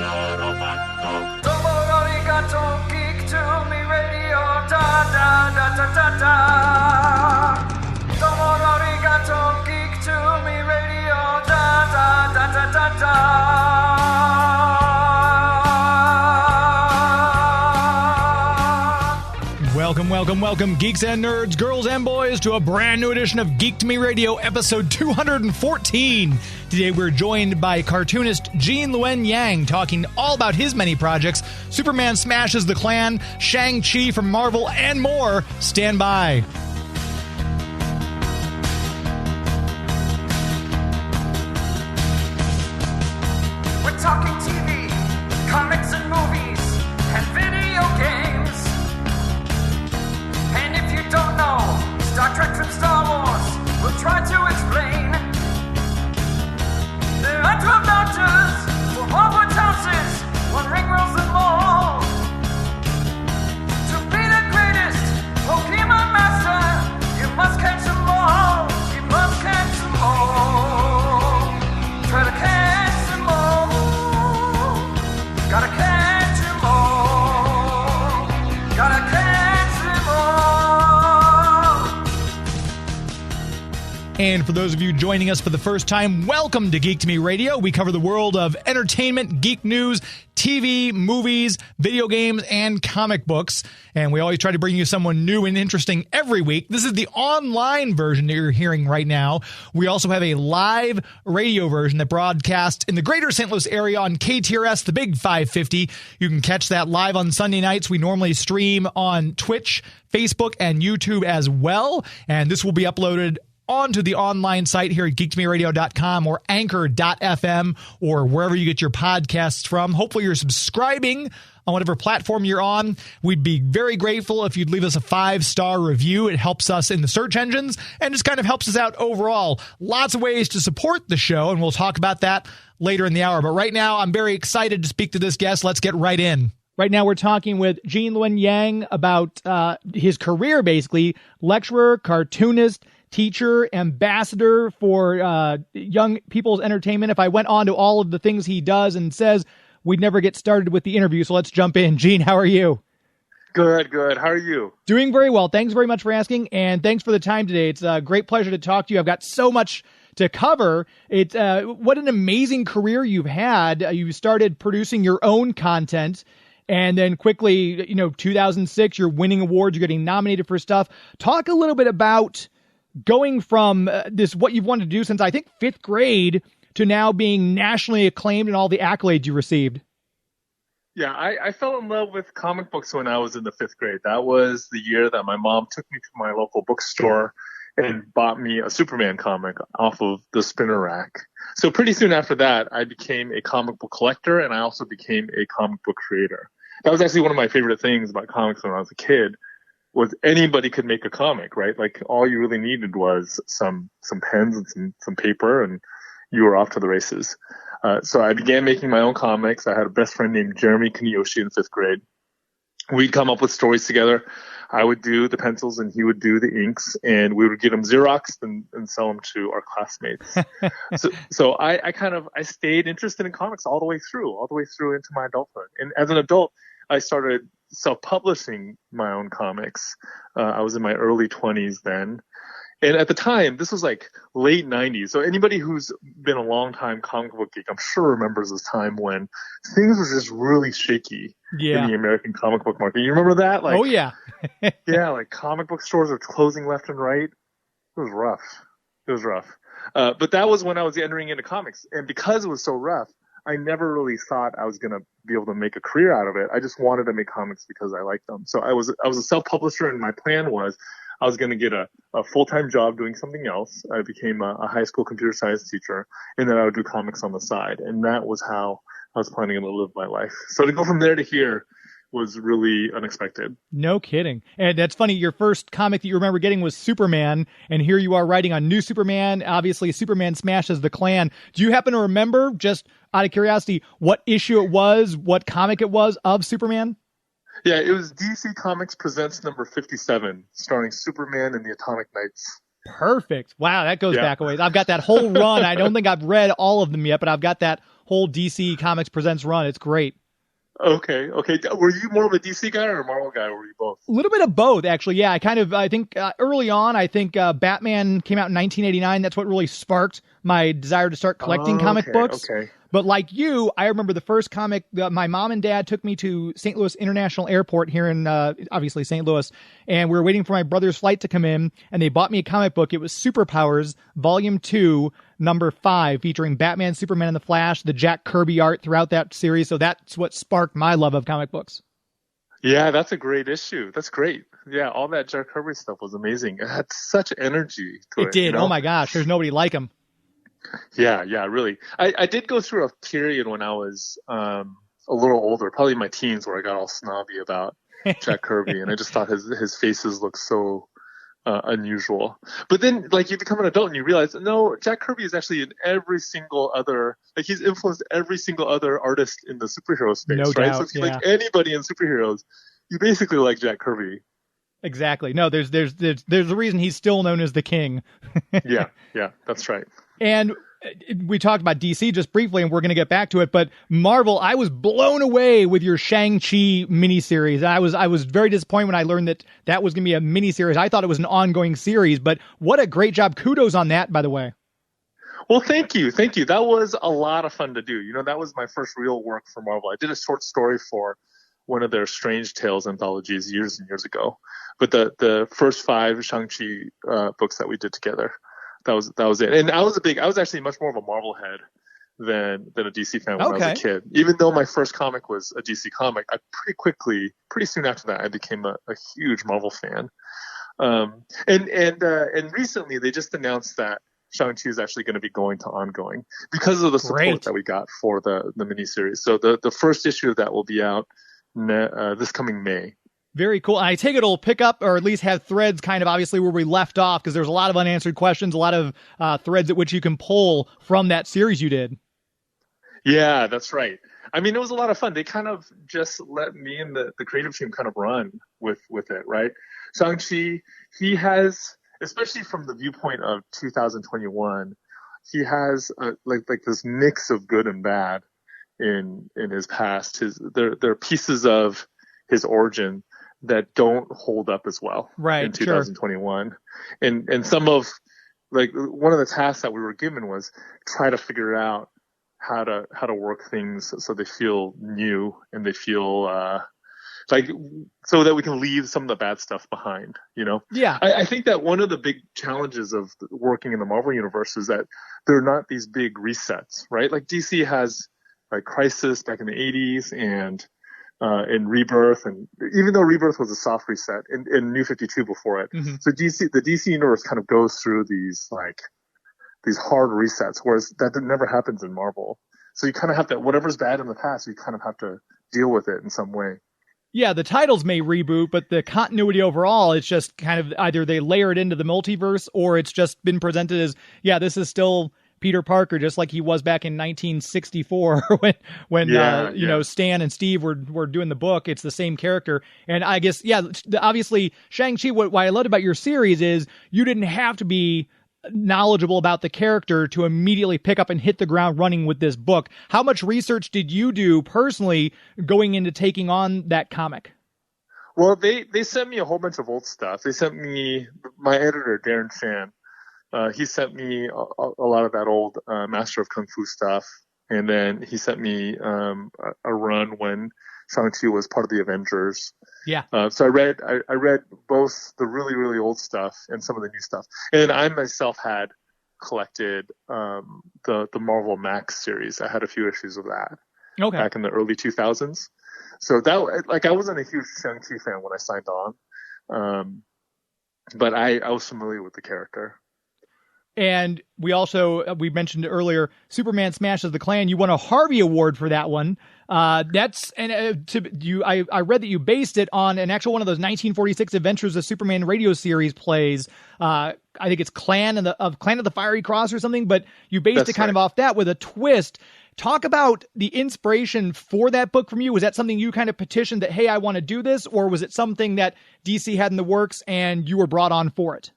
Geek to me radio, da da da da da da. Geek to me radio, da da da da da da. Welcome, geeks and nerds, girls and boys, to a brand new edition of Geek to Me Radio, episode 214. Today we're joined by cartoonist Luen Yang, talking all about his many projects: Superman Smashes the Klan, Shang-Chi from Marvel, and more. Stand by. We're talking TV, comics and movies, and video games. And if you don't know Star Trek from Star Wars, we'll try to explain. There are 12 doctors, 4 Hogwarts houses, 1 ring rules them all. To be the greatest Pokemon master, you must catch them all. You must catch them all. Try to catch them all. Gotta catch them all. Gotta catch them all. And for those of you joining us for the first time, welcome to Geek to Me Radio. We cover the world of entertainment, geek news, TV, movies, video games, and comic books. And we always try to bring you someone new and interesting every week. This is the online version that you're hearing right now. We also have a live radio version that broadcasts in the greater St. Louis area on KTRS, the Big 550. You can catch that live on Sunday nights. We normally stream on Twitch, Facebook, and YouTube as well. And this will be uploaded onto the online site here at geektomeradio.com or anchor.fm or wherever you get your podcasts from. Hopefully you're subscribing on whatever platform you're on. We'd be very grateful if you'd leave us a 5-star review. It helps us in the search engines and just kind of helps us out overall. Lots of ways to support the show, and we'll talk about that later in the hour. But right now, I'm very excited to speak to this guest. Let's get right in. Right now, we're talking with Luen Yang about his career, basically. Lecturer, cartoonist, teacher, ambassador for young people's entertainment. If I went on to all of the things he does and says, we'd never get started with the interview. So let's jump in. Gene, how are you? Good. How are you? Doing very well. Thanks very much for asking. And thanks for the time today. It's a great pleasure to talk to you. I've got so much to cover. It's what an amazing career you've had. You started producing your own content. And then quickly, 2006, you're winning awards. You're getting nominated for stuff. Talk a little bit about going from what you've wanted to do since, I think, 5th grade to now being nationally acclaimed and all the accolades you received. Yeah, I fell in love with comic books when I was in the 5th grade. That was the year that my mom took me to my local bookstore and bought me a Superman comic off of the spinner rack. So pretty soon after that, I became a comic book collector, and I also became a comic book creator. That was actually one of my favorite things about comics when I was a kid. Was anybody could make a comic, right? Like all you really needed was some pens and some paper, and you were off to the races. So I began making my own comics. I had a best friend named Jeremy Kaniyoshi in 5th grade. We'd come up with stories together. I would do the pencils and he would do the inks, and we would get them Xeroxed and sell them to our classmates. so I stayed interested in comics all the way through into my adulthood. And as an adult, I started self-publishing my own comics. I was in my early 20s then. And at the time, this was like late 90s. So anybody who's been a long time comic book geek, I'm sure remembers this time when things were just really shaky in the American comic book market. You remember that? Oh, yeah. Yeah, like comic book stores were closing left and right. It was rough. But that was when I was entering into comics. And because it was so rough, I never really thought I was going to be able to make a career out of it. I just wanted to make comics because I liked them. So I was a self-publisher, and my plan was I was going to get a full-time job doing something else. I became a high school computer science teacher, and then I would do comics on the side. And that was how I was planning to live my life. So to go from there to here was really unexpected. No kidding. And that's funny. Your first comic that you remember getting was Superman, and here you are writing on New Superman. Obviously, Superman Smashes the Klan. Do you happen to remember, just out of curiosity, what issue it was, what comic it was of Superman? Yeah, it was DC Comics Presents number 57, starring Superman and the Atomic Knights. Perfect. Wow, that goes back a ways. I've got that whole run. I don't think I've read all of them yet, but I've got that whole DC Comics Presents run. It's great. Okay. Were you more of a DC guy or a Marvel guy, or were you both? A little bit of both, actually. Yeah, I think early on, Batman came out in 1989. That's what really sparked my desire to start collecting comic books. Okay. But like you, I remember the first comic, my mom and dad took me to St. Louis International Airport here in, obviously, St. Louis. And we were waiting for my brother's flight to come in. And they bought me a comic book. It was Superpowers, Volume 2, number 5, featuring Batman, Superman, and the Flash, the Jack Kirby art throughout that series. So that's what sparked my love of comic books. Yeah, that's a great issue. That's great. Yeah, all that Jack Kirby stuff was amazing. It had such energy to it. It did. You know? Oh, my gosh. There's nobody like him. Yeah, really. I did go through a period when I was a little older, probably in my teens, where I got all snobby about Jack Kirby, and I just thought his faces looked so unusual. But then, like, you become an adult and you realize, no, Jack Kirby is actually in every single other, like, he's influenced every single other artist in the superhero space, no right? doubt, So if you yeah. like anybody in superheroes, you basically like Jack Kirby. Exactly. No, there's a reason he's still known as the king. Yeah, that's right. And we talked about DC just briefly, and we're going to get back to it. But Marvel, I was blown away with your Shang-Chi miniseries. I was very disappointed when I learned that was going to be a miniseries. I thought it was an ongoing series, but what a great job. Kudos on that, by the way. Well, thank you. That was a lot of fun to do. You know, that was my first real work for Marvel. I did a short story for one of their Strange Tales anthologies years and years ago. But the first 5 Shang-Chi books that we did together, that was it. And I was actually much more of a Marvel head than a DC fan when I was a kid. Even though my first comic was a DC comic, I pretty soon after that, I became a huge Marvel fan. And recently they just announced that Shang-Chi is actually going to be going to ongoing because of the support that we got for the miniseries. So the first issue of that will be out this coming May. Very cool. I take it it'll pick up, or at least have threads kind of obviously where we left off, because there's a lot of unanswered questions, a lot of threads at which you can pull from that series you did. Yeah, that's right. I mean, it was a lot of fun. They kind of just let me and the creative team kind of run with it, right? Shang-Chi, he has, especially from the viewpoint of 2021, he has like this mix of good and bad in his past. There are pieces of his origin that don't hold up as well in 2021. Sure. And some of, like, one of the tasks that we were given was try to figure out how to work things so they feel new and they feel like, so that we can leave some of the bad stuff behind, you know? Yeah. I think that one of the big challenges of working in the Marvel universe is that there are not these big resets, right? Like DC has like Crisis back in the 80s and Rebirth, and even though Rebirth was a soft reset, and New 52 before it. Mm-hmm. So the DC universe kind of goes through these hard resets, whereas that never happens in Marvel. So you kind of have to, whatever's bad in the past, you kind of have to deal with it in some way. Yeah, the titles may reboot, but the continuity overall, it's just kind of either they layer it into the multiverse, or it's just been presented as, yeah, this is still Peter Parker, just like he was back in 1964 when you know, Stan and Steve were doing the book. It's the same character. And I guess, obviously Shang-Chi, what I loved about your series is you didn't have to be knowledgeable about the character to immediately pick up and hit the ground running with this book. How much research did you do personally going into taking on that comic? Well, they sent me a whole bunch of old stuff. They sent me, my editor, Darren Chan, he sent me a lot of that old Master of Kung Fu stuff. And then he sent me a run when Shang-Chi was part of the Avengers. Yeah. So I read both the really, really old stuff and some of the new stuff. And I myself had collected the Marvel Max series. I had a few issues of that back in the early 2000s. So that, like, I wasn't a huge Shang-Chi fan when I signed on. But I was familiar with the character. And we mentioned earlier, Superman Smashes the Klan. You won a Harvey Award for that one. I read that you based it on an actual one of those 1946 Adventures of Superman radio series plays. I think it's Clan of the Fiery Cross or something, but you based it kind of off that with a twist. Talk about the inspiration for that book from you. Was that something you kind of petitioned that, hey, I want to do this? Or was it something that DC had in the works and you were brought on for it?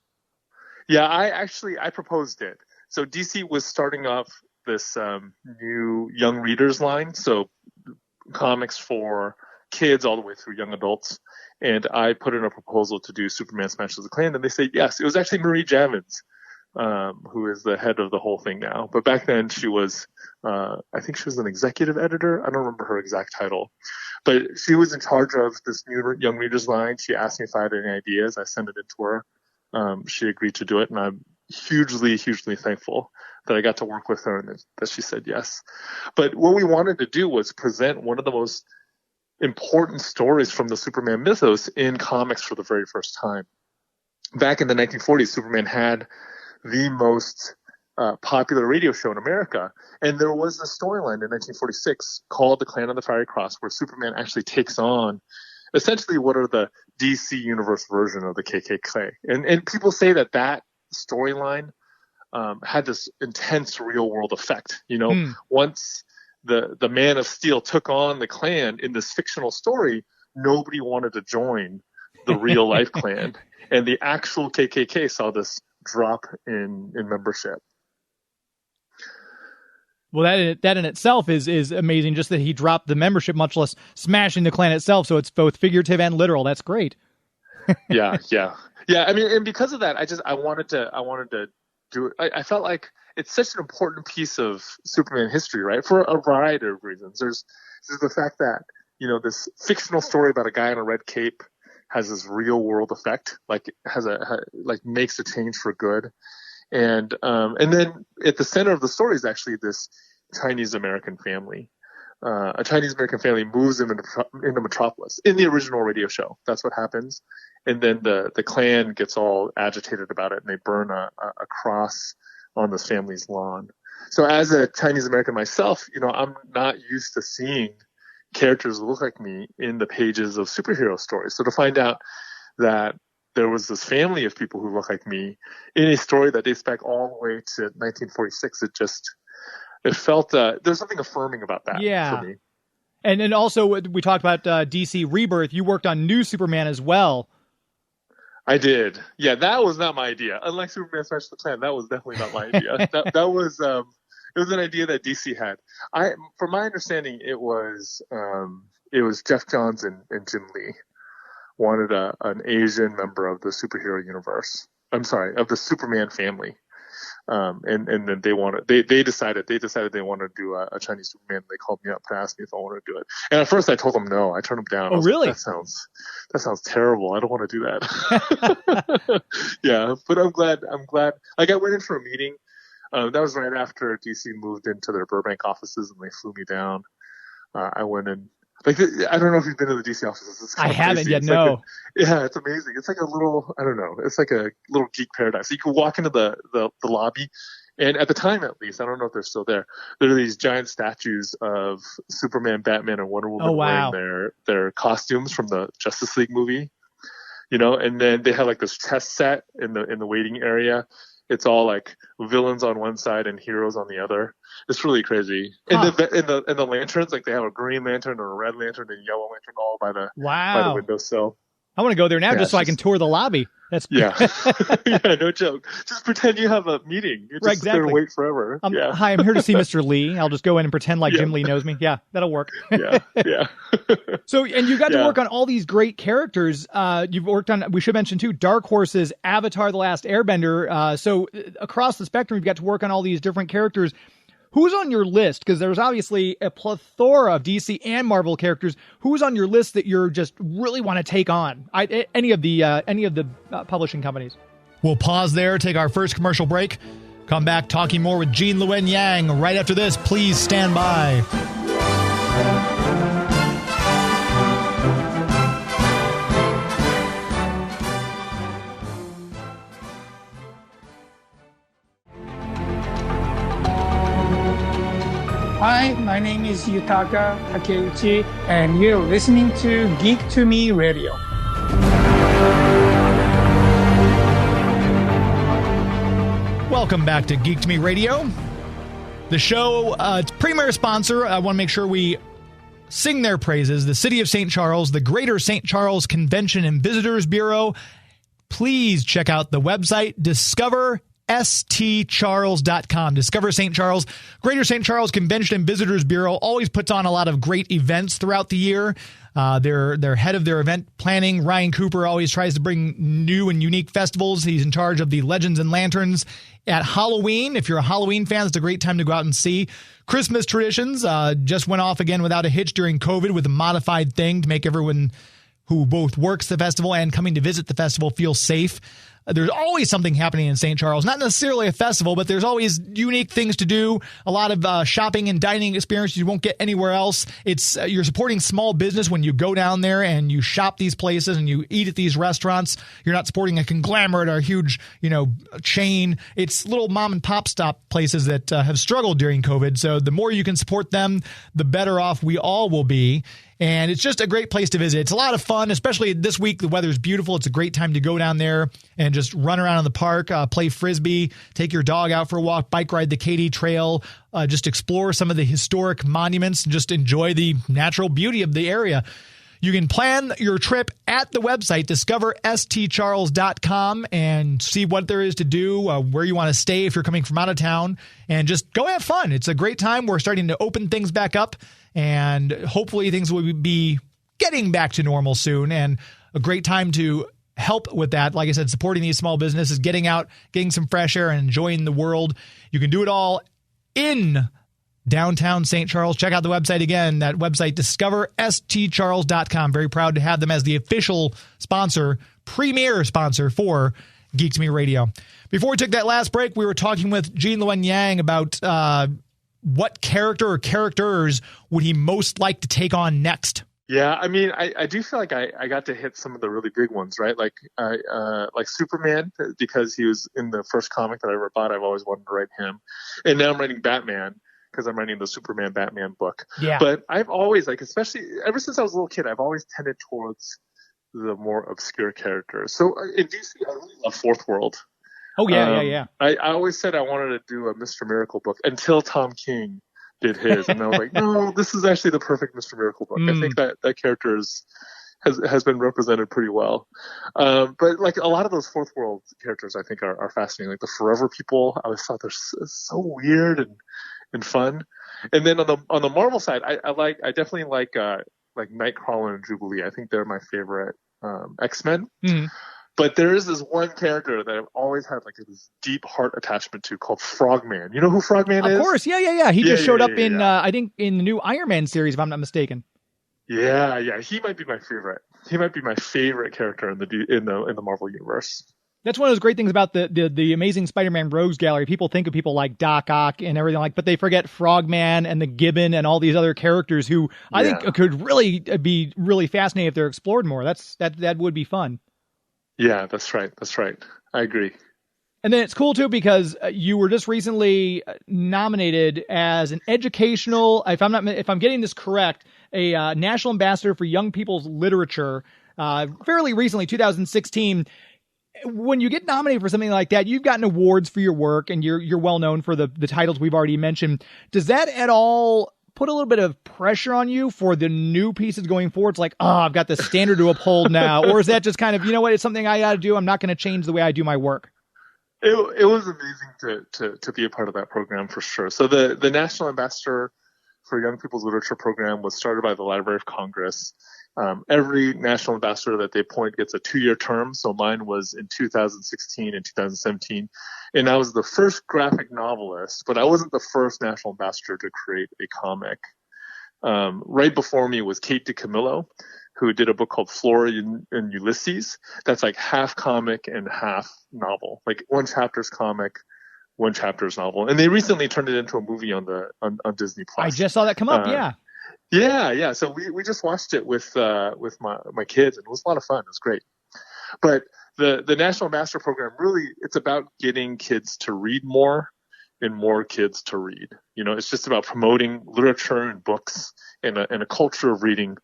Yeah, I proposed it. So DC was starting off this new young readers line, so comics for kids all the way through young adults. And I put in a proposal to do Superman Smashes the Klan, and they said yes. It was actually Marie Javins, who is the head of the whole thing now. But back then she was, I think she was an executive editor. I don't remember her exact title. But she was in charge of this new young readers line. She asked me if I had any ideas. I sent it in to her. She agreed to do it, and I'm hugely, hugely thankful that I got to work with her and that she said yes. But what we wanted to do was present one of the most important stories from the Superman mythos in comics for the very first time. Back in the 1940s, Superman had the most popular radio show in America. And there was a storyline in 1946 called The Clan of the Fiery Cross, where Superman actually takes on essentially what are the DC universe version of the KKK. And people say that storyline had this intense real world effect. Once the Man of Steel took on the Klan in this fictional story, nobody wanted to join the real life Klan. And the actual KKK saw this drop in membership. Well, that in itself is amazing, just that he dropped the membership, much less smashing the Klan itself. So it's both figurative and literal. That's great. Yeah. I mean, and because of that, I wanted to do it. I felt like it's such an important piece of Superman history, right? For a variety of reasons. There's the fact that, this fictional story about a guy in a red cape has this real world effect, like makes a change for good. And then at the center of the story is actually this Chinese American family. A Chinese American family moves into Metropolis in the original radio show. That's what happens. And then the Klan gets all agitated about it, and they burn a cross on this family's lawn. So as a Chinese American myself, I'm not used to seeing characters that look like me in the pages of superhero stories. So to find out that there was this family of people who look like me in a story that dates back all the way to 1946, it felt there's something affirming about that for me. And also we talked about DC Rebirth. You worked on New Superman as well. I did. Yeah, that was not my idea. Unlike Superman Smashes the Klan, that was definitely not my idea. that was it was an idea that DC had. From my understanding, it was Jeff Johns and Jim Lee wanted an Asian member of the superhero universe. I'm sorry, of the Superman family. And then they decided they wanted to do a Chinese Superman. They called me up to ask me if I wanted to do it. And at first I told them no. I turned them down. Oh, really? Like, that sounds terrible. I don't want to do that. Yeah, but I'm glad. Like, I went in for a meeting. That was right after DC moved into their Burbank offices, and they flew me down. I went in. Like, I don't know if you've been to the DC offices. I haven't yet. No. Yeah, it's amazing. It's like a little, I don't know. It's like a little geek paradise. So you can walk into the lobby, and at the time, at least, I don't know if they're still there. There are these giant statues of Superman, Batman, and Wonder Woman wearing their costumes from the Justice League movie. And then they have like this chess set in the waiting area. It's all like villains on one side and heroes on the other. It's really crazy. Huh. And the lanterns, like they have a green lantern or a red lantern and a yellow lantern all by the windowsill. I want to go there now just so I can tour the lobby. That's yeah, no joke. Just pretend you have a meeting. You're just there to wait forever. Hi, I'm here to see Mr. Lee. I'll just go in and pretend like Jim Lee knows me. Yeah, that'll work. Yeah. So, and you got to work on all these great characters. You've worked on, we should mention too, Dark Horse's Avatar: The Last Airbender. So across the spectrum, you've got to work on all these different characters. Who's on your list? Because there's obviously a plethora of DC and Marvel characters. Who's on your list that you're just really want to take on? Any of the publishing companies. We'll pause there, take our first commercial break, come back talking more with Luen Yang right after this. Please stand by. Hi, my name is Yutaka Takeuchi, and you're listening to Geek to Me Radio. Welcome back to Geek to Me Radio. The show, its premier sponsor, I want to make sure we sing their praises, the City of St. Charles, the Greater St. Charles Convention and Visitors Bureau. Please check out the website, discover stcharles.com. Discover St. Charles. Greater St. Charles Convention and Visitors Bureau always puts on a lot of great events throughout the year. Their head of their event planning, Ryan Cooper, always tries to bring new and unique festivals. He's in charge of the Legends and Lanterns at Halloween. If you're a Halloween fan, it's a great time to go out and see. Christmas traditions just went off again without a hitch during COVID with a modified thing to make everyone who both works the festival and coming to visit the festival feel safe. There's always something happening in St. Charles, not necessarily a festival, but there's always unique things to do. A lot of shopping and dining experiences you won't get anywhere else. It's you're supporting small business when you go down there and you shop these places and you eat at these restaurants. You're not supporting a conglomerate or a huge, chain. It's little mom and pop stop places that have struggled during COVID. So the more you can support them, the better off we all will be. And it's just a great place to visit. It's a lot of fun, especially this week. The weather's beautiful. It's a great time to go down there and just run around in the park, play Frisbee, take your dog out for a walk, bike ride the Katy Trail, just explore some of the historic monuments, and just enjoy the natural beauty of the area. You can plan your trip at the website, discoverstcharles.com, and see what there is to do, where you want to stay if you're coming from out of town, and just go have fun. It's a great time. We're starting to open things back up, and hopefully things will be getting back to normal soon, and a great time to help with that. Like I said, supporting these small businesses, getting out, getting some fresh air, and enjoying the world. You can do it all in downtown St. Charles. Check out the website again. That website, discoverstcharles.com. Very proud to have them as the official sponsor, premier sponsor for Geek to Me Radio. Before we took that last break, we were talking with Luen Yang about what character or characters would he most like to take on next. Yeah, I mean, I do feel like I got to hit some of the really big ones, right? Like Superman, because he was in the first comic that I ever bought. I've always wanted to write him. And now I'm writing Batman because I'm writing the Superman Batman book. Yeah. But I've always, especially ever since I was a little kid, I've always tended towards the more obscure characters. So in DC, I really love Fourth World. Oh, yeah. I always said I wanted to do a Mr. Miracle book until Tom King did his. And I was like, no, this is actually the perfect Mr. Miracle book. I think that character has been represented pretty well. But like a lot of those Fourth World characters I think are fascinating. Like the Forever People, I always thought they're so weird and fun. And then on the Marvel side, I definitely like Nightcrawler and Jubilee. I think they're my favorite X-Men. Mm-hmm. But there is this one character that I've always had this deep heart attachment to called Frogman. You know who Frogman is? Of course, yeah. He just showed up in I think in the new Iron Man series, if I'm not mistaken. Yeah. He might be my favorite. He might be my favorite character in the Marvel universe. That's one of those great things about the Amazing Spider-Man Rogues Gallery. People think of people like Doc Ock and everything but they forget Frogman and the Gibbon and all these other characters who I think could really be really fascinating if they're explored more. That would be fun. Yeah, that's right. I agree. And then it's cool too because you were just recently nominated as an educational, if I'm getting this correct, a national ambassador for young people's literature. Fairly recently, 2016. When you get nominated for something like that, you've gotten awards for your work, and you're well known for the titles we've already mentioned. Does that at all put a little bit of pressure on you for the new pieces going forward? It's like, I've got the standard to uphold now. Or is that just kind of, it's something I got to do. I'm not going to change the way I do my work. It was amazing to be a part of that program for sure. So the National Ambassador for Young People's Literature program was started by the Library of Congress. Every national ambassador that they appoint gets a 2-year term. So mine was in 2016 and 2017. And I was the first graphic novelist, but I wasn't the first national ambassador to create a comic. Right before me was Kate DiCamillo, who did a book called Flora and Ulysses. That's like half comic and half novel. Like one chapter's comic, one chapter's novel. And they recently turned it into a movie on Disney Plus. I just saw that come up, yeah. Yeah. So we just watched it with my kids, and it was a lot of fun. It was great. But the National Ambassador Program, really, it's about getting kids to read more and more kids to read. It's just about promoting literature and books and a culture of reading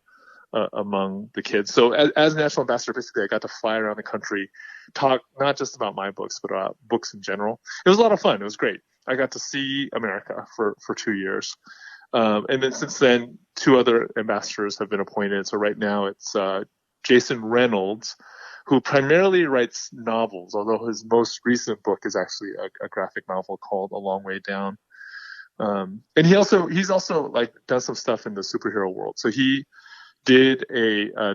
among the kids. So as National Ambassador, basically, I got to fly around the country, talk not just about my books, but about books in general. It was a lot of fun. It was great. I got to see America for 2 years. And then since then, 2 other ambassadors have been appointed. So right now it's Jason Reynolds, who primarily writes novels, although his most recent book is actually a graphic novel called A Long Way Down. And he's also like does some stuff in the superhero world. So he did a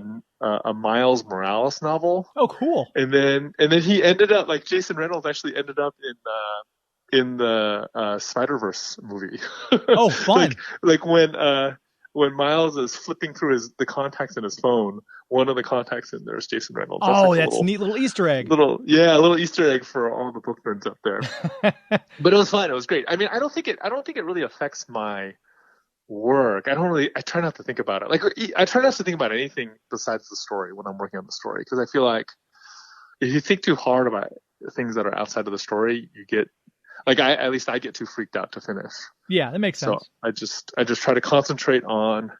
Miles Morales novel. Oh, cool. And then he ended up, like, Jason Reynolds actually ended up in the Spider-Verse movie. Oh, fun. like when Miles is flipping through the contacts in his phone, one of the contacts in there is Jason Reynolds. That's a neat little Easter egg. A little Easter egg for all the book nerds up there. But it was fun. It was great. I mean, I don't think it really affects my work. I try not to think about it. Like, I try not to think about anything besides the story when I'm working on the story, because I feel like if you think too hard about things that are outside of the story, you get, like, at least I get too freaked out to finish. Yeah, that makes sense. So I just try to concentrate on,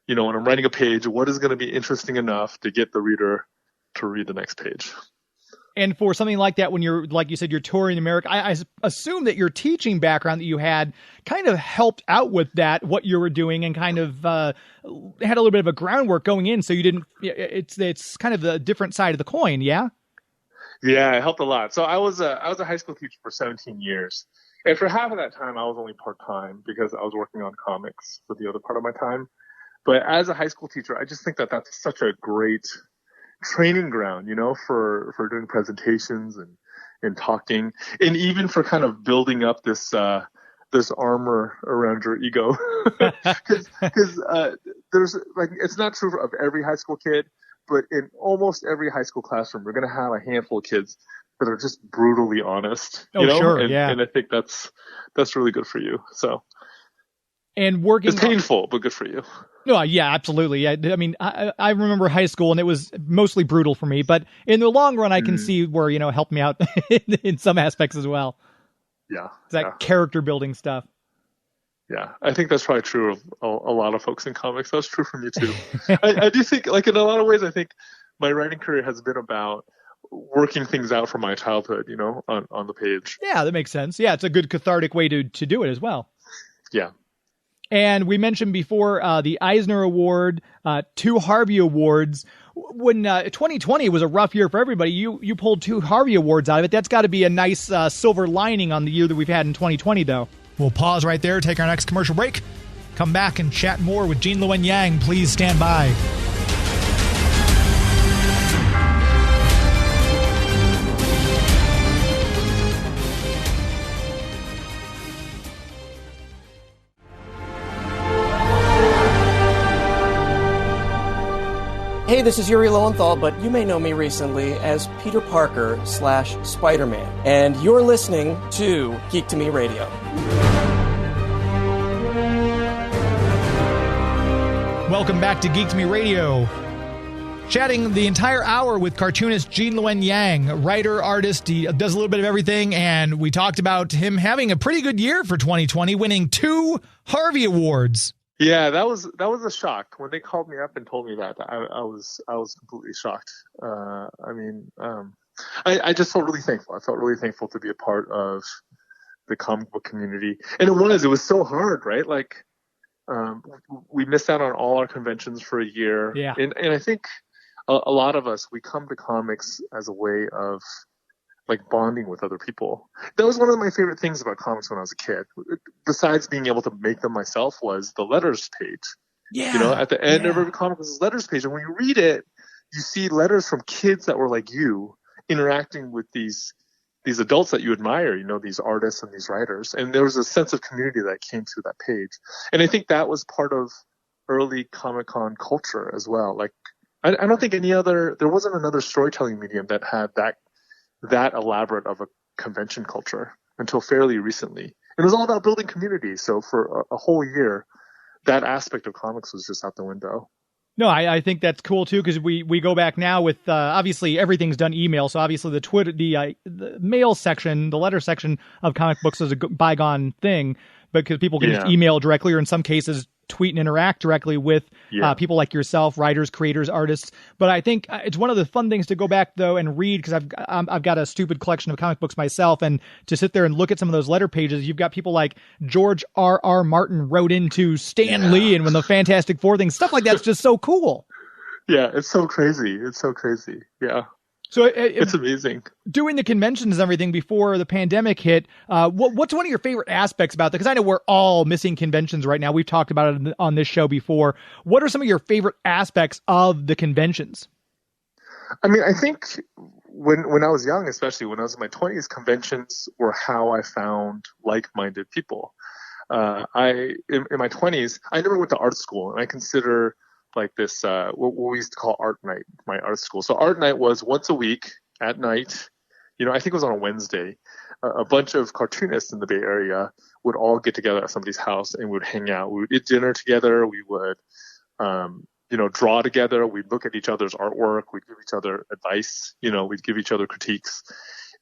when I'm writing a page, what is going to be interesting enough to get the reader to read the next page. And for something like that, when you're, like you said, you're touring America, I assume that your teaching background that you had kind of helped out with that, what you were doing, and kind of had a little bit of a groundwork going in. So you didn't, it's kind of the different side of the coin. Yeah. Yeah, it helped a lot. So I was a high school teacher for 17 years. And for half of that time, I was only part-time because I was working on comics for the other part of my time. But as a high school teacher, I just think that that's such a great training ground, for doing presentations and talking, and even for kind of building up this armor around your ego. Because there's, like, it's not true of every high school kid, but in almost every high school classroom, we're going to have a handful of kids that are just brutally honest. Sure, yeah. And I think that's really good for you. So. And working, it's painful, but good for you. No, yeah, absolutely. I mean, I remember high school, and it was mostly brutal for me. But in the long run, I can see where, it helped me out in some aspects as well. Yeah. It's that character building stuff. Yeah, I think that's probably true of a lot of folks in comics. That's true for me, too. I do think, like, in a lot of ways, I think my writing career has been about working things out from my childhood, on the page. Yeah, that makes sense. Yeah, it's a good cathartic way to do it as well. Yeah. And we mentioned before the Eisner Award, 2 Harvey Awards. When 2020 was a rough year for everybody, you pulled 2 Harvey Awards out of it. That's got to be a nice silver lining on the year that we've had in 2020, though. We'll pause right there, take our next commercial break, come back and chat more with Luen Yang. Please stand by. Hey, this is Yuri Lowenthal, but you may know me recently as Peter Parker / Spider-Man. And you're listening to Geek to Me Radio. Welcome back to Geek to Me Radio. Chatting the entire hour with cartoonist Luen Yang, writer, artist. He does a little bit of everything, and we talked about him having a pretty good year for 2020, winning 2 Harvey Awards. Yeah, that was a shock when they called me up and told me that. I was completely shocked. I just felt really thankful. I felt really thankful to be a part of the comic book community, and it was so hard, right? Like, we missed out on all our conventions for a year. Yeah, and I think a lot of us, we come to comics as a way of, like, bonding with other people. That was one of my favorite things about comics when I was a kid. Besides being able to make them myself, was the letters page. Yeah. At the end of every comic was this letters page. And when you read it, you see letters from kids that were like you interacting with these adults that you admire, these artists and these writers. And there was a sense of community that came through that page. And I think that was part of early Comic-Con culture as well. Like, I don't think there wasn't another storytelling medium that had that elaborate of a convention culture until fairly recently. It was all about building community. So for a whole year, that aspect of comics was just out the window. No, I think that's cool too, because we go back now with obviously everything's done email. So obviously the Twitter, the mail section, the letter section of comic books is a bygone thing, because people can just email directly, or in some cases tweet and interact directly with people like yourself, writers, creators, artists. But I think it's one of the fun things to go back though and read, because I've got a stupid collection of comic books myself, and to sit there and look at some of those letter pages, you've got people like George R.R. Martin wrote into Stan Lee and when the Fantastic Four things, stuff like that's just so cool. Yeah, it's so crazy. It's so crazy. Yeah. So it's amazing. Doing the conventions and everything before the pandemic hit, what's one of your favorite aspects about that? Because I know we're all missing conventions right now. We've talked about it on this show before. What are some of your favorite aspects of the conventions? I mean, I think when I was young, especially when I was in my 20s, conventions were how I found like-minded people. In my 20s, I never went to art school, and I consider like this, what we used to call art night, my art school. So art night was once a week at night. I think it was on a Wednesday. A bunch of cartoonists in the Bay Area would all get together at somebody's house and we would hang out. We would eat dinner together. We would, draw together. We'd look at each other's artwork. We'd give each other advice. We'd give each other critiques.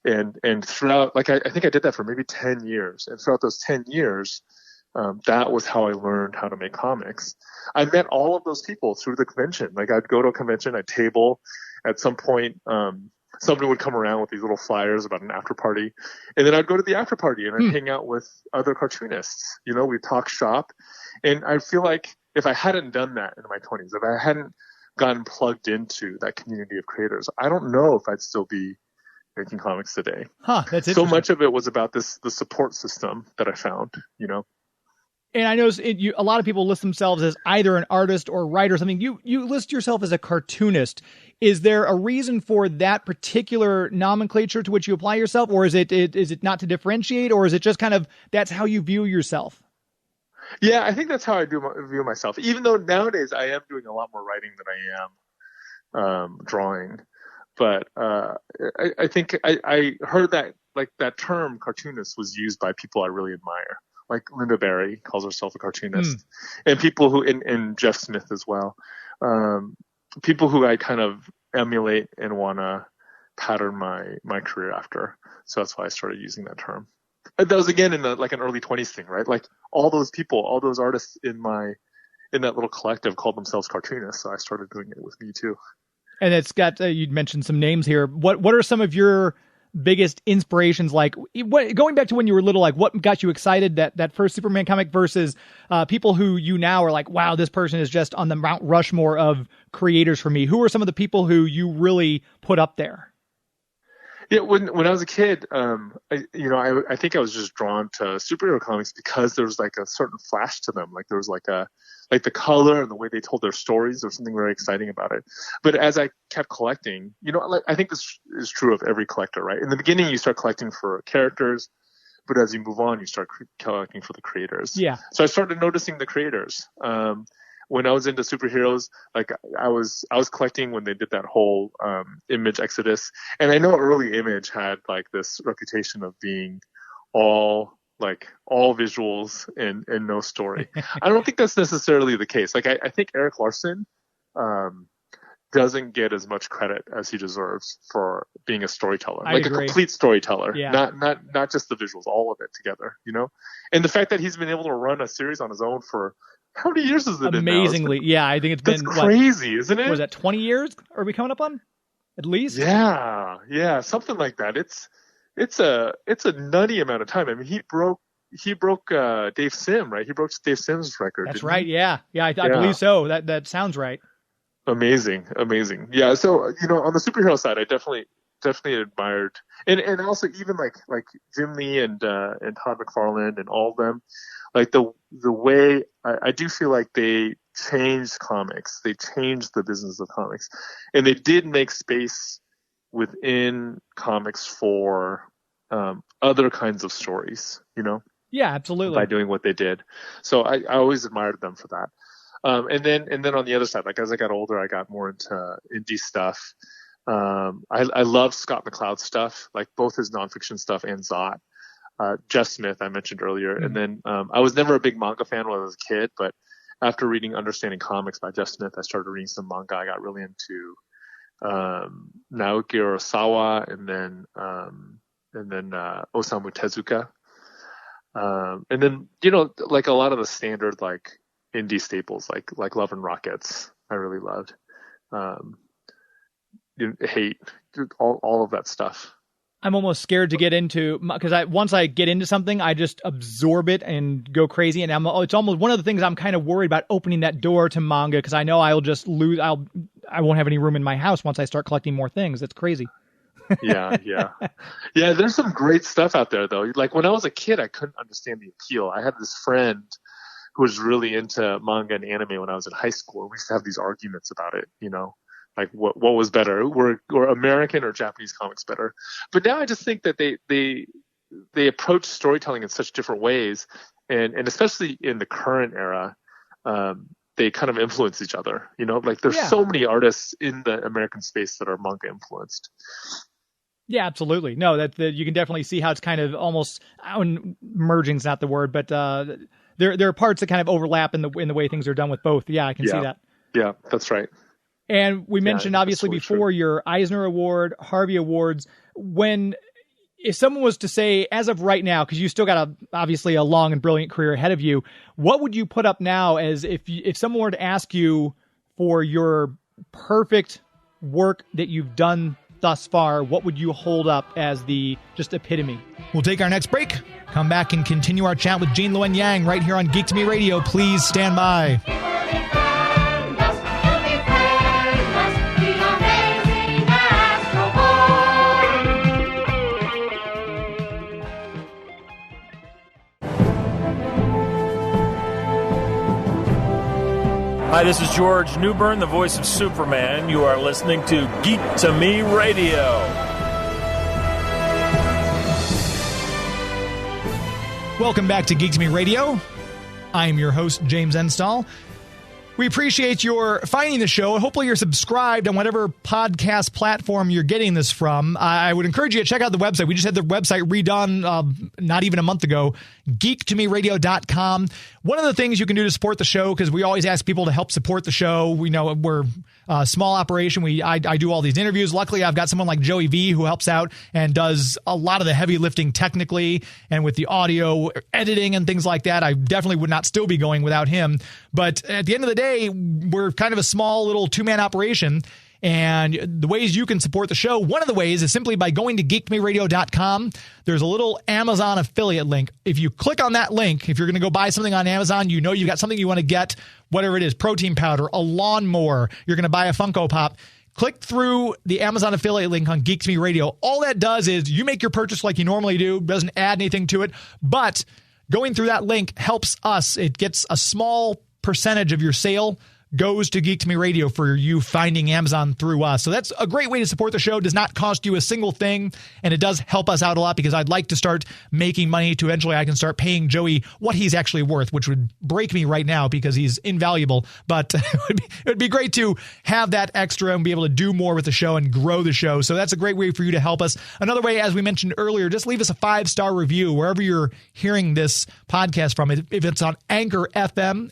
And throughout, I think I did that for maybe 10 years. And throughout those 10 years, that was how I learned how to make comics. I met all of those people through the convention. I'd go to a convention, I'd table. At some point, somebody would come around with these little flyers about an after party. And then I'd go to the after party and I'd hang out with other cartoonists. We'd talk shop. And I feel like if I hadn't done that in my 20s, if I hadn't gotten plugged into that community of creators, I don't know if I'd still be making comics today. That's interesting. So much of it was about the support system that I found, And I know a lot of people list themselves as either an artist or writer or something. You list yourself as a cartoonist. Is there a reason for that particular nomenclature to which you apply yourself, or is it not to differentiate, or is it just kind of that's how you view yourself? Yeah, I think that's how I view myself. Even though nowadays I am doing a lot more writing than I am drawing, but I think I heard that that term cartoonist was used by people I really admire. Like Linda Barry calls herself a cartoonist, and people and Jeff Smith as well. People who I kind of emulate and want to pattern my career after. So that's why I started using that term. That was again in an early 20s thing, right? Like all those people, all those artists in that little collective called themselves cartoonists. So I started doing it with me too. And it's got, you'd mentioned some names here. What are some of your biggest inspirations? Going back to when you were little, what got you excited that first Superman comic versus people who you now are like, wow, this person is just on the Mount Rushmore of creators for me. Who are some of the people who you really put up there? Yeah, when I was a kid, I think I was just drawn to superhero comics because there was a certain flash to them. There was the color and the way they told their stories. There was something very exciting about it. But as I kept collecting, I think this is true of every collector, right? In the beginning, you start collecting for characters, but as you move on, you start collecting for the creators. Yeah. So I started noticing the creators. When I was into superheroes, I was collecting when they did that whole Image Exodus, and I know early Image had this reputation of being all visuals and no story. I don't think that's necessarily the case. I think Eric Larson doesn't get as much credit as he deserves for being a storyteller, I agree. A complete storyteller, yeah. not just the visuals, all of it together, And the fact that he's been able to run a series on his own for how many years has it been? Amazingly, yeah. I think it's been crazy, isn't it? Was that 20 years? Are we coming up on? At least? Yeah, something like that. It's a nutty amount of time. I mean, he broke Dave Sim, right? He broke Dave Sim's record. That's right. Yeah, I believe so. That sounds right. Amazing. Yeah. So on the superhero side, I definitely admired, and also even like Jim Lee and Todd McFarlane and all of them. The way I do feel like they changed comics, they changed the business of comics, and they did make space within comics for other kinds of stories, Yeah, absolutely. By doing what they did. So I always admired them for that. And then on the other side, as I got older, I got more into indie stuff. I love Scott McCloud's stuff, both his nonfiction stuff and Zot. Jeff Smith, I mentioned earlier. Mm-hmm. And then I was never a big manga fan when I was a kid, but after reading Understanding Comics by Jeff Smith, I started reading some manga. I got really into Naoki Urasawa and then Osamu Tezuka. And then, a lot of the standard indie staples like Love and Rockets, I really loved. Hate, all of that stuff. I'm almost scared to get into, because once I get into something, I just absorb it and go crazy. And it's almost one of the things I'm kind of worried about, opening that door to manga, because I know I'll just lose. I won't have any room in my house once I start collecting more things. It's crazy. Yeah. There's some great stuff out there, though. Like when I was a kid, I couldn't understand the appeal. I had this friend who was really into manga and anime when I was in high school. We used to have these arguments about it, like what was better, were American or Japanese comics better? But now I just think that they approach storytelling in such different ways, and especially in the current era, they kind of influence each other. Like there's so many artists in the American space that are manga influenced. Yeah, absolutely. No, that you can definitely see how it's kind of almost merging is not the word, but there are parts that kind of overlap in the way things are done with both. Yeah, I can see that. Yeah, that's right. And we mentioned obviously before your Eisner Award, Harvey Awards. If someone was to say, as of right now, because you still got obviously a long and brilliant career ahead of you, what would you put up now as if someone were to ask you for your perfect work that you've done thus far, what would you hold up as the just epitome? We'll take our next break, come back and continue our chat with Gene Luen Yang right here on Geek to Me Radio. Please stand by. Hi, this is George Newbern, the voice of Superman. You are listening to Geek to Me Radio. Welcome back to Geek to Me Radio. I'm your host, James Enstall. We appreciate your finding the show. Hopefully you're subscribed on whatever podcast platform you're getting this from. I would encourage you to check out the website. We just had the website redone not even a month ago, geektomeradio.com. One of the things you can do to support the show, because we always ask people to help support the show. We know we're a small operation. I do all these interviews. Luckily, I've got someone like Joey V who helps out and does a lot of the heavy lifting technically and with the audio editing and things like that. I definitely would not still be going without him. But at the end of the day, we're kind of a small little two-man operation. And the ways you can support the show, one of the ways is simply by going to geektomeradio.com. There's a little Amazon affiliate link. If you click on that link, if you're going to go buy something on Amazon, you know you've got something you want to get, whatever it is, protein powder, a lawnmower, you're going to buy a Funko Pop. Click through the Amazon affiliate link on Geek to Me Radio. All that does is you make your purchase like you normally do, doesn't add anything to it, but going through that link helps us. It gets a small percentage of your sale goes to Geek to Me Radio for you finding Amazon through us. So that's a great way to support the show. It does not cost you a single thing, and it does help us out a lot because I'd like to start making money to eventually I can start paying Joey what he's actually worth, which would break me right now because he's invaluable. But it would be great to have that extra and be able to do more with the show and grow the show. So that's a great way for you to help us. Another way, as we mentioned earlier, just leave us a 5-star review wherever you're hearing this podcast from. If it's on Anchor.fm,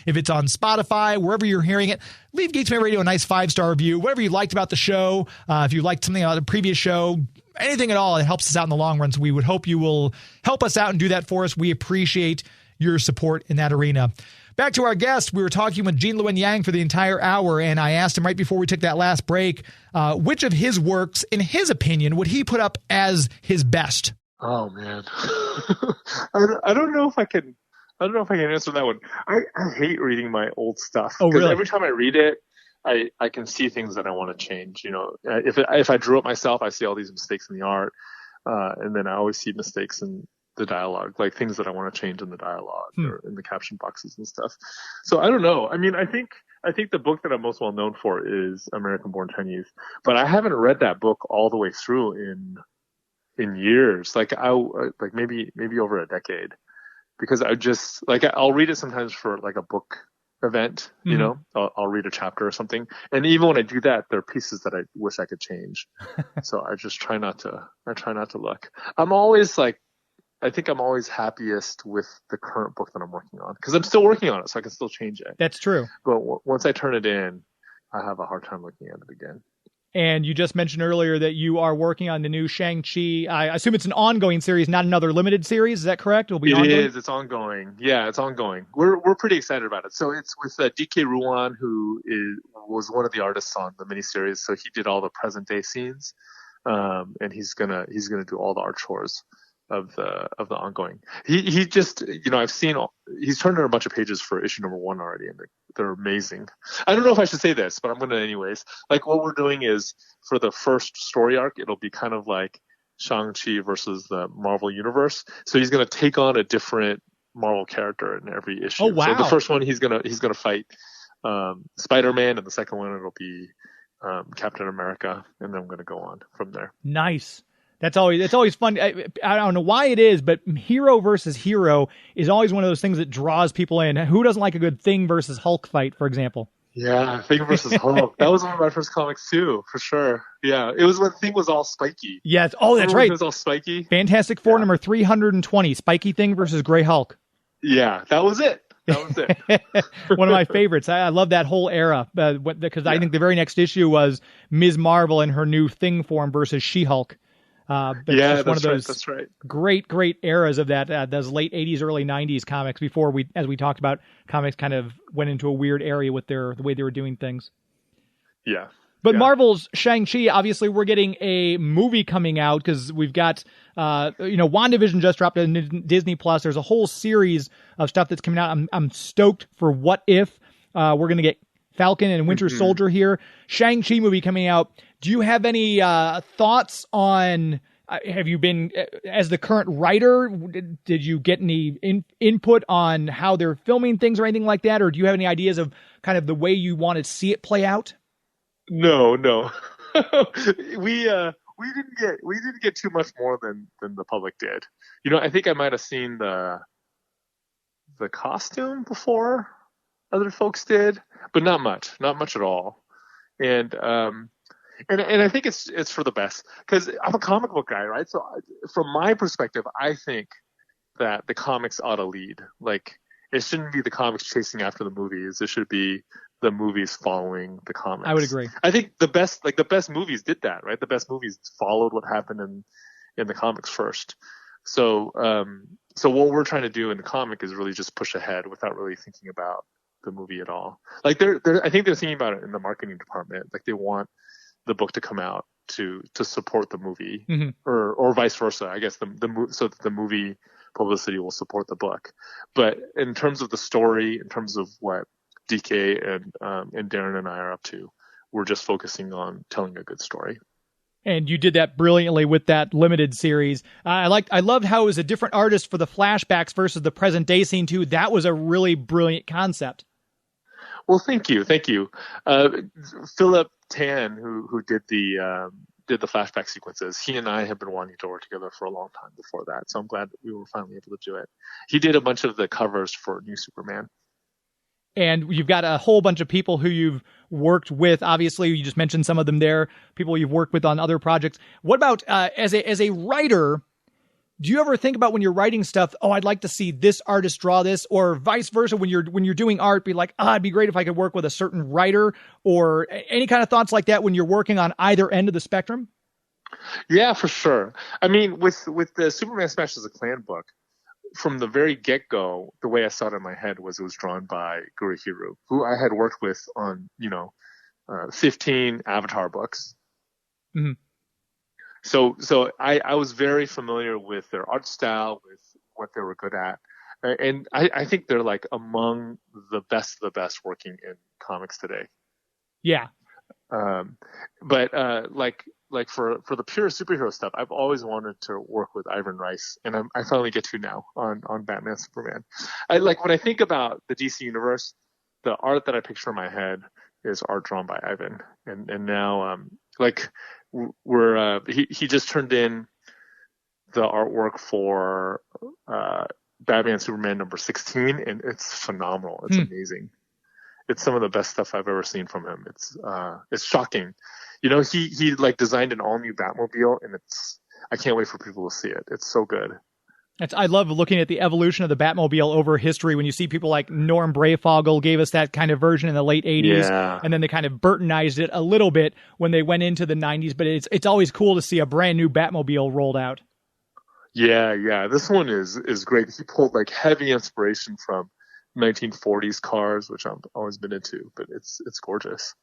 if it's on Spotify, wherever you're hearing it, leave Geek to Me Radio a nice 5-star review. Whatever you liked about the show, if you liked something about the previous show, anything at all, it helps us out in the long run. So we would hope you will help us out and do that for us. We appreciate your support in that arena. Back to our guest, we were talking with Gene Luen Yang for the entire hour, and I asked him right before we took that last break, which of his works, in his opinion, would he put up as his best? Oh, man. I don't know if I can answer that one. I hate reading my old stuff. Oh, really? Every time I read it, I can see things that I want to change. If I drew it myself, I see all these mistakes in the art, and then I always see mistakes in the dialogue, like things that I want to change in the dialogue or in the caption boxes and stuff. So I don't know. I mean, I think the book that I'm most well known for is American Born Chinese, but I haven't read that book all the way through in years, like maybe over a decade. Because I'll read it sometimes for like a book event, I'll read a chapter or something. And even when I do that, there are pieces that I wish I could change. So I just try not to look. I think I'm always happiest with the current book that I'm working on because I'm still working on it. So I can still change it. That's true. But once I turn it in, I have a hard time looking at it again. And you just mentioned earlier that you are working on the new Shang-Chi. I assume it's an ongoing series, not another limited series. Is that correct? It is. It's ongoing. Yeah, it's ongoing. We're pretty excited about it. So it's with DK Ruan, who was one of the artists on the miniseries. So he did all the present day scenes, and he's gonna do all the art chores the ongoing. He just, I've seen he's turned in a bunch of pages for issue number 1 already, and they're amazing. I don't know if I should say this, but I'm going to anyways. Like, what we're doing is, for the first story arc, it'll be kind of like Shang-Chi versus the Marvel Universe. So he's going to take on a different Marvel character in every issue. Oh, wow. So the first one he's gonna fight Spider-Man, and the second one it'll be Captain America, and then I'm gonna go on from there. Nice. It's always fun. I don't know why it is, but hero versus hero is always one of those things that draws people in. Who doesn't like a good Thing versus Hulk fight, for example? Yeah, Thing versus Hulk. That was one of my first comics too, for sure. Yeah, it was when Thing was all spiky. Yes. Oh, that's right. It was all spiky. Fantastic Four number 320, Spiky Thing versus Gray Hulk. Yeah, that was it. One of my favorites. I love that whole era because I think the very next issue was Ms. Marvel in her new Thing form versus She-Hulk. That's one of those that's right. great eras of that, those late 80s, early 90s comics before as we talked about, comics kind of went into a weird area with the way they were doing things. Yeah. But Marvel's Shang-Chi, obviously we're getting a movie coming out because we've got, WandaVision just dropped on Disney Plus. There's a whole series of stuff that's coming out. I'm stoked for What If. We're going to get Falcon and Winter Soldier here. Shang-Chi movie coming out. Do you have any thoughts on, have you been, as the current writer, did you get any input on how they're filming things or anything like that? Or do you have any ideas of kind of the way you want to see it play out? No. We didn't get too much more than the public did. I think I might have seen the costume before other folks did, but not much at all. And I think it's for the best, because I'm a comic book guy, right? So from my perspective, I think that the comics ought to lead. Like, it shouldn't be the comics chasing after the movies. It should be the movies following the comics. I would agree. I think the best movies did that, right? The best movies followed what happened in the comics first. So what we're trying to do in the comic is really just push ahead without really thinking about the movie at all. Like, I think they're thinking about it in the marketing department. Like, they want the book to come out to support the movie, or vice versa. I guess so that the movie publicity will support the book. But in terms of the story, in terms of what DK and Darren and I are up to, we're just focusing on telling a good story. And you did that brilliantly with that limited series. I loved how it was a different artist for the flashbacks versus the present day scene too. That was a really brilliant concept. Well, thank you. Philip Tan, who did the flashback sequences, he and I have been wanting to work together for a long time before that. So I'm glad that we were finally able to do it. He did a bunch of the covers for New Superman. And you've got a whole bunch of people who you've worked with. Obviously, you just mentioned some of them there, people you've worked with on other projects. What about as a writer, do you ever think about when you're writing stuff, oh, I'd like to see this artist draw this, or vice versa, when you're doing art, be like, it'd be great if I could work with a certain writer, or any kind of thoughts like that when you're working on either end of the spectrum? Yeah, for sure. I mean, with the Superman Smashes the Klan book, from the very get-go, the way I saw it in my head was it was drawn by Gurihiru, who I had worked with on, 15 Avatar books. Mm-hmm. So I was very familiar with their art style, with what they were good at. And I think they're like among the best of the best working in comics today. Yeah. But for the pure superhero stuff, I've always wanted to work with Ivan Reis, and I finally get to now on Batman Superman. When I think about the DC universe, the art that I picture in my head is art drawn by Ivan, and now he just turned in the artwork for Batman Superman number 16, and it's phenomenal. It's amazing. It's some of the best stuff I've ever seen from him. It's shocking. He designed an all new Batmobile, and I can't wait for people to see it. It's so good. I love looking at the evolution of the Batmobile over history. When you see people like Norm Brayfogle gave us that kind of version in the late 80s, and then they kind of Burtonized it a little bit when they went into the 90s. But it's always cool to see a brand new Batmobile rolled out. Yeah. This one is great. He pulled heavy inspiration from 1940s cars, which I've always been into, but it's gorgeous.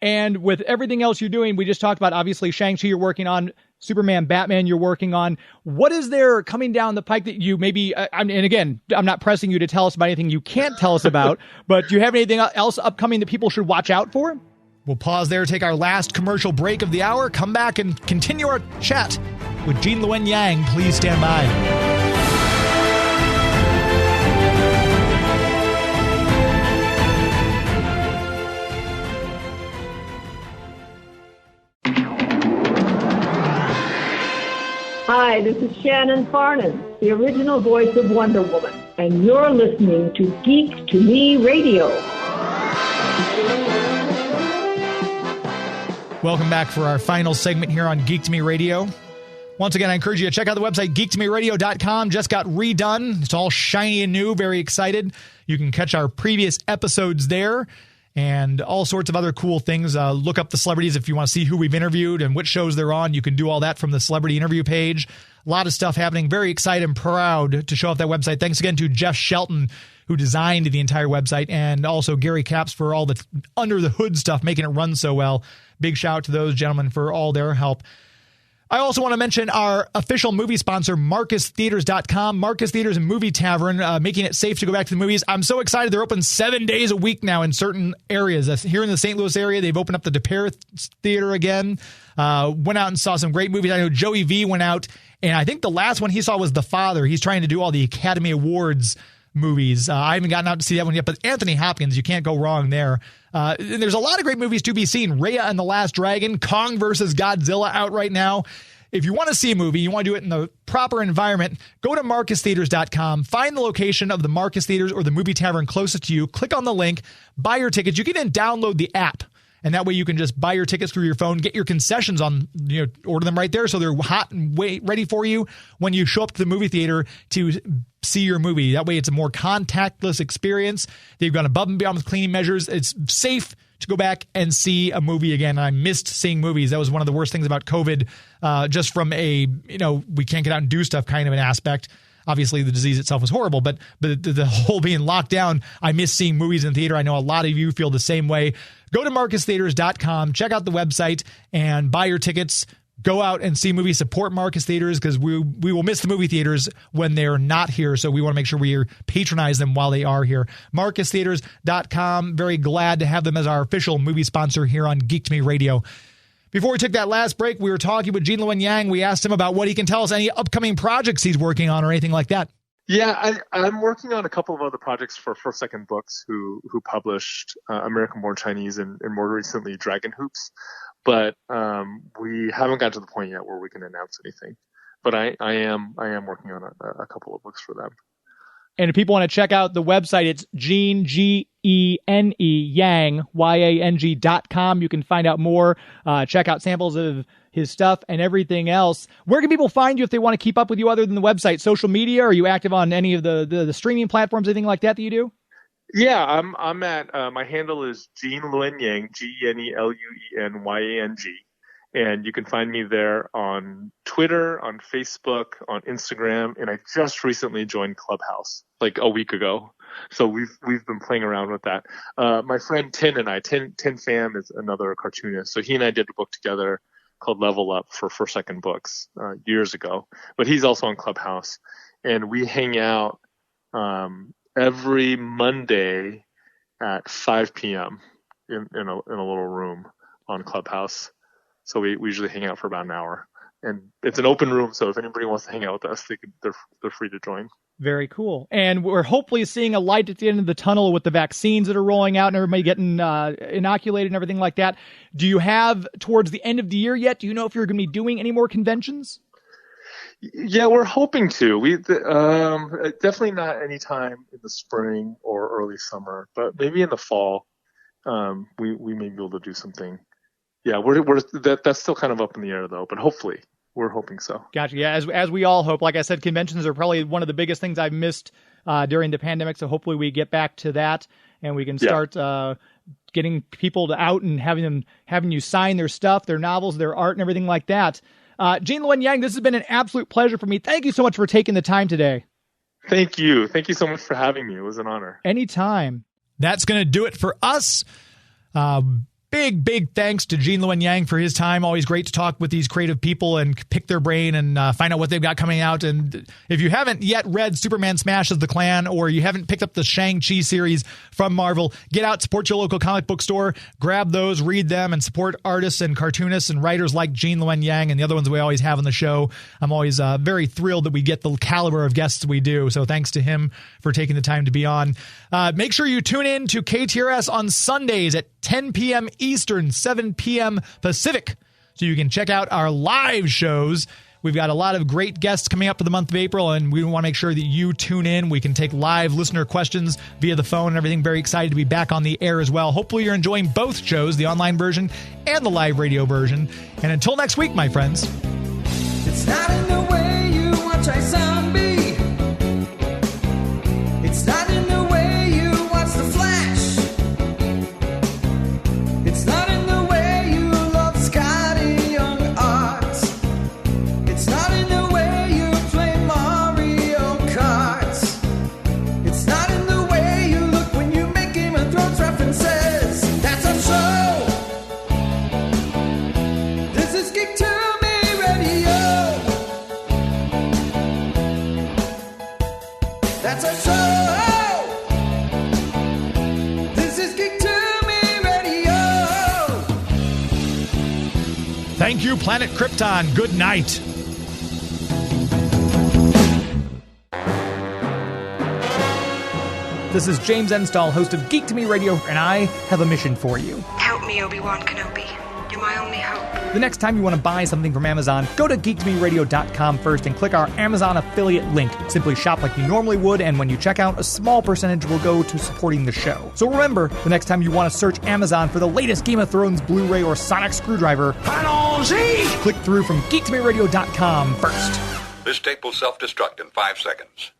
And with everything else you're doing, we just talked about, obviously, Shang-Chi you're working on. Superman, Batman you're working on. What is there coming down the pike that you maybe, and again, I'm not pressing you to tell us about anything you can't tell us about, but do you have anything else upcoming that people should watch out for? We'll pause there, take our last commercial break of the hour, come back and continue our chat with Luen Yang. Please stand by. Hi, this is Shannon Farnan, the original voice of Wonder Woman, and you're listening to Geek to Me Radio. Welcome back for our final segment here on Geek to Me Radio. Once again, I encourage you to check out the website, geektomeradio.com. Just got redone. It's all shiny and new. Very excited. You can catch our previous episodes there and all sorts of other cool things. Look up the celebrities if you want to see who we've interviewed and which shows they're on. You can do all that from the celebrity interview page. A lot of stuff happening. Very excited and proud to show off that website. Thanks again to Jeff Shelton, who designed the entire website, and also Gary Capps for all the under the hood stuff, making it run so well. Big shout out to those gentlemen for all their help. I also want to mention our official movie sponsor, MarcusTheaters.com. Marcus Theaters and Movie Tavern, making it safe to go back to the movies. I'm so excited. They're open 7 days a week now in certain areas. Here in the St. Louis area, they've opened up the DePere Theater again. Went out and saw some great movies. I know Joey V went out, and I think the last one he saw was The Father. He's trying to do all the Academy Awards movies. I haven't gotten out to see that one yet, but Anthony Hopkins, you can't go wrong there. And there's a lot of great movies to be seen. Raya and the Last Dragon, Kong versus Godzilla out right now. If you want to see a movie, you want to do it in the proper environment, go to MarcusTheaters.com, find the location of the Marcus Theaters or the movie tavern closest to you, click on the link, buy your tickets. You can then download the app, and that way you can just buy your tickets through your phone, get your concessions on, order them right there so they're hot and ready for you when you show up to the movie theater to see your movie. That way it's a more contactless experience. They've gone above and beyond with cleaning measures. It's safe to go back and see a movie again. I missed seeing movies. That was one of the worst things about COVID, just from a, we can't get out and do stuff kind of an aspect. Obviously, the disease itself was horrible, but the whole being locked down, I miss seeing movies in theater. I know a lot of you feel the same way. Go to MarcusTheaters.com, check out the website, and buy your tickets. Go out and see movies, support Marcus Theaters, because we will miss the movie theaters when they're not here, so we want to make sure we patronize them while they are here. MarcusTheaters.com. Very glad to have them as our official movie sponsor here on Geek to Me Radio. Before we took that last break, we were talking with Luen Yang. We asked him about what he can tell us, any upcoming projects he's working on or anything like that. Yeah, I'm working on a couple of other projects for First Second Books, who published American Born Chinese and more recently Dragon Hoops. But we haven't gotten to the point yet where we can announce anything. But I am working on a couple of books for them. And if people want to check out the website, it's Gene, Gene, Yang, Yang.com. You can find out more, check out samples of his stuff and everything else. Where can people find you if they want to keep up with you other than the website? Social media? Are you active on any of the streaming platforms, anything like that you do? Yeah, I'm at, my handle is Gene Luen Yang, GeneLuenyang. And you can find me there on Twitter, on Facebook, on Instagram, and I just recently joined Clubhouse like a week ago. So we've been playing around with that. My friend Tin and I, Tin Pham is another cartoonist. So he and I did a book together called Level Up for First Second Books years ago. But he's also on Clubhouse, and we hang out every Monday at 5 p.m. in a little room on Clubhouse. So we usually hang out for about an hour, and it's an open room. So if anybody wants to hang out with us, they're free to join. Very cool. And we're hopefully seeing a light at the end of the tunnel with the vaccines that are rolling out and everybody getting inoculated and everything like that. Do you have towards the end of the year yet? Do you know if you're going to be doing any more conventions? Yeah, we're hoping to. We definitely not anytime in the spring or early summer, but maybe in the fall, we may be able to do something. Yeah, that's still kind of up in the air though, but hopefully we're hoping so. Gotcha. Yeah, as we all hope. Like I said, conventions are probably one of the biggest things I've missed during the pandemic. So hopefully we get back to that and we can start getting people out and having you sign their stuff, their novels, their art, and everything like that. Luen Yang, this has been an absolute pleasure for me. Thank you so much for taking the time today. Thank you. Thank you so much for having me. It was an honor. Anytime. That's going to do it for us. Big thanks to Luen Yang for his time. Always great to talk with these creative people and pick their brain and find out what they've got coming out. And if you haven't yet read Superman Smashes the Klan, or you haven't picked up the Shang-Chi series from Marvel, get out, support your local comic book store, grab those, read them, and support artists and cartoonists and writers like Luen Yang and the other ones we always have on the show. I'm always very thrilled that we get the caliber of guests we do. So thanks to him for taking the time to be on. Make sure you tune in to KTRS on Sundays at 10 p.m. Eastern, 7 p.m. Pacific, so you can check out our live shows. We've got a lot of great guests coming up for the month of April, and we want to make sure that you tune in. We can take live listener questions via the phone and everything. Very excited to be back on the air as well. Hopefully you're enjoying both shows, the online version and the live radio version. And until next week, my friends. It's not in the way you watch a zombie. It's not in the way you watch The Flash. It's not in the way you love Scotty Young Arts. It's not in the way you play Mario Karts. It's not in the way you look when you make Game of Thrones references. That's our show. This is Geek to Me Radio. That's our show. This is Geek to Me Radio. Thank you, Planet Krypton. Good night. This is James Enstall, host of Geek to Me Radio, and I have a mission for you. Help me, Obi-Wan Kenobi. You're my only hope. The next time you want to buy something from Amazon, go to geektomeradio.com first and click our Amazon affiliate link. Simply shop like you normally would, and when you check out, a small percentage will go to supporting the show. So remember, the next time you want to search Amazon for the latest Game of Thrones Blu-ray or Sonic screwdriver, click through from geektomeradio.com first. This tape will self-destruct in 5 seconds.